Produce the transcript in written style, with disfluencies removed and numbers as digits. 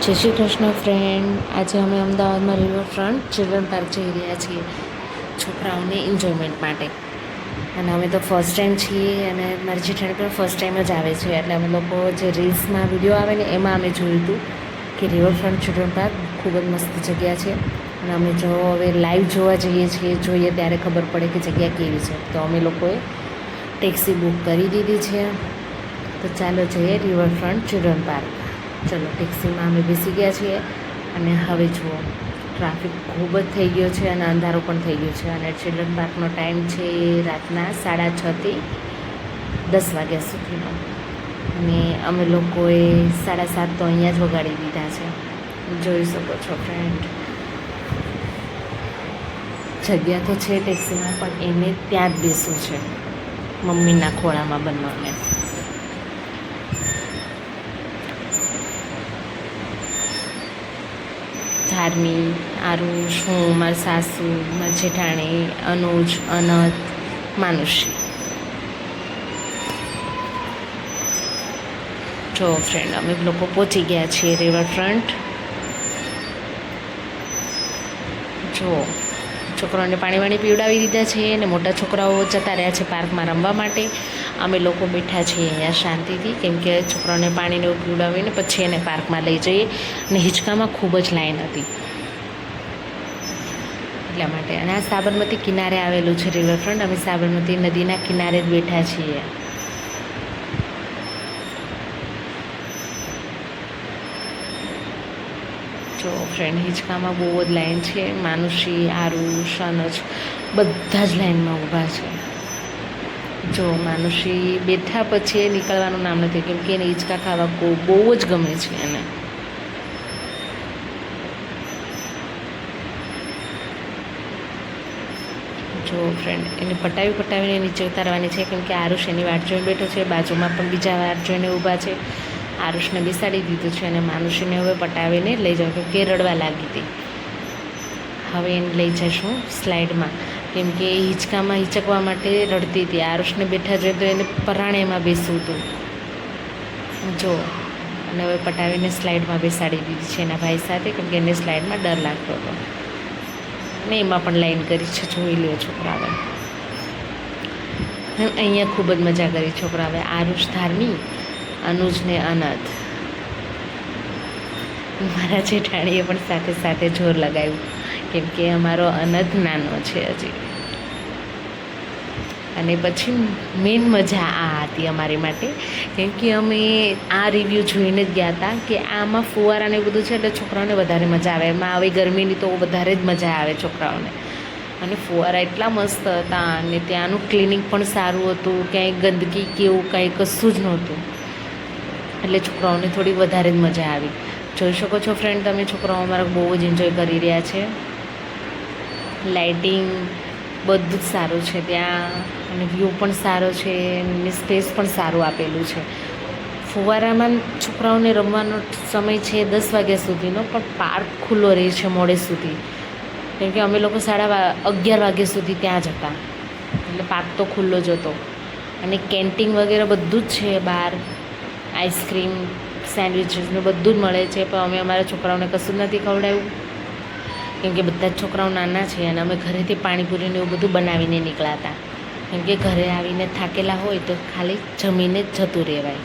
જય શ્રી કૃષ્ણ ફ્રેન્ડ. આજે અમે અમદાવાદમાં રિવરફ્રન્ટ ચિલ્ડ્રન પાર્ક જઈ રહ્યા છીએ છોકરાઓને એન્જોયમેન્ટ માટે. અને અમે તો ફર્સ્ટ ટાઈમ છીએ અને મારી જેઠાણી પણ ફર્સ્ટ ટાઈમ જ આવે છે. એટલે અમે લોકો જે રીલ્સમાં વિડીયો આવે ને એમાં અમે જોયું હતું કે રિવરફ્રન્ટ ચિલ્ડ્રન પાર્ક ખૂબ જ મસ્ત જગ્યા છે. અને અમે જો હવે લાઈવ જોવા જઈએ છીએ જોઈએ ત્યારે ખબર પડે કે જગ્યા કેવી છે. તો અમે લોકોએ ટેક્સી બુક કરી દીધી છે. તો ચાલો જઈએ રિવરફ્રન્ટ ચિલ્ડ્રન પાર્ક. ચલો, ટેક્સીમાં અમે બેસી ગયા છીએ અને હવે જુઓ ટ્રાફિક ખૂબ જ થઈ ગયો છે અને અંધારું પણ થઈ ગયું છે. અને ચિલ્ડ્રન પાર્કનો ટાઈમ છે રાતના 6:30 10 વાગ્યા સુધીનો. અને અમે લોકોએ 7:30 તો અહીંયા જ વગાડી દીધા છે. જોઈ શકો છો ફ્રેન્ડ, જગ્યા તો છે ટેક્સીમાં પણ એને ત્યાં જ બેસવું છે મમ્મીના ખોળામાં બનવાને. ધાર્મી, આરુષ, હું, મારી સાસુ, મારી જેઠાણી, અનુજ, અનત, માનુષી. જો ફ્રેન્ડ, અમે લોકો પહોંચી ગયા છીએ રિવરફ્રન્ટ. જો છોકરાઓને પાણી પીવડાવી દીધા છે અને મોટા છોકરાઓ જતા રહ્યા છે પાર્કમાં રમવા માટે. અમે લોકો બેઠા છીએ અહીંયા શાંતિથી, કેમ કે છોકરાઓને પાણીને એવું પીવડાવીને પછી એને પાર્કમાં લઈ જઈએ. અને હિંચકામાં ખૂબ જ લાઈન હતી એટલા માટે. અને આ સાબરમતી કિનારે આવેલું છે રિવરફ્રન્ટ. અમે સાબરમતી નદીના કિનારે જ બેઠા છીએ. જો ફ્રેન્ડ, હિંચકામાં બહુ જ લાઈન છે. માનુષી, આરુષ, અનજ બધા જ લાઈનમાં ઊભા છે. જો માનુષી બેઠા પછી એ નીકળવાનું નામ નથી, કેમ કે એને હિંચકા ખાવા બહુ જ ગમે છે એને. જો ફ્રેન્ડ, એને પટાવીને નીચે ઉતારવાની છે, કેમ કે આરુષ એની વાટ જોઈને બેઠો છે. બાજુમાં પણ બીજા વાટ જોઈને ઊભા છે. આરુષને બેસાડી દીધું છે અને માનુષીને હવે પટાવીને લઈ જાઉં, કેમ કે રડવા લાગી હતી. હવે એને લઈ જઈશું સ્લાઇડમાં, કેમ કે હિંચકામાં હિંચકવા માટે રડતી હતી. આરુષને બેઠા જોઈએ તો એને પરાણેમાં બેસવું હતું. જો, અને હવે પટાવીને સ્લાઇડમાં બેસાડી દીધી છે એના ભાઈ સાથે, કેમ કે એને સ્લાઇડમાં ડર લાગતો હતો. ને એમાં પણ લાઈન કરી છે, જોઈ લ્યો છોકરાઓએ. અહીંયા ખૂબ જ મજા કરી છોકરાઓએ. આરુષ, ધાર્મી, અનુજને અનત. મારા જેઠાણીએ પણ સાથે સાથે જોર લગાવ્યું, કેમ કે અમારો અનત નાનો છે હજી. અને પછી મેઇન મજા આ હતી અમારી માટે, કેમ કે અમે આ રિવ્યૂ જોઈને જ ગયા હતા કે આમાં ફુવારાને બધું છે એટલે છોકરાઓને વધારે મજા આવે. એમાં આવી ગરમીની તો વધારે જ મજા આવે છોકરાઓને. અને ફુવારા એટલા મસ્ત હતા અને ત્યાંનું ક્લિનિંગ પણ સારું હતું. ક્યાંય ગંદકી કે એવું કાંઈ કશું જ નહોતું. એટલે છોકરાઓને થોડી વધારે જ મજા આવી. જોઈ શકો છો ફ્રેન્ડ તમે, છોકરાઓ અમારા બહુ જ એન્જોય કરી રહ્યા છે. લાઇટિંગ બધું જ સારું છે ત્યાં, અને વ્યૂ પણ સારો છે અને સ્પેસ પણ સારું આપેલું છે. ફુવારામાં છોકરાઓને રમવાનો સમય છે 10 વાગ્યા સુધીનો, પણ પાર્ક ખુલ્લો રહે છે મોડે સુધી, કેમ કે અમે લોકો 11:30 વાગ્યા સુધી ત્યાં જ હતા. એટલે પાર્ક તો ખુલ્લો જ હતો. અને કેન્ટીન વગેરે બધું જ છે બહાર. આઈસ્ક્રીમ, સેન્ડવિચીસને બધું જ મળે છે. પણ અમે અમારા છોકરાઓને કશું જ નથી ખવડાવ્યું, કેમ કે બધા જ છોકરાઓ નાના છે અને અમે ઘરેથી પાણીપુરીને એવું બધું બનાવીને નીકળ્યા હતા. કેમ કે ઘરે આવીને થાકેલા હોય તો ખાલી જમીને જ જતું રહેવાય.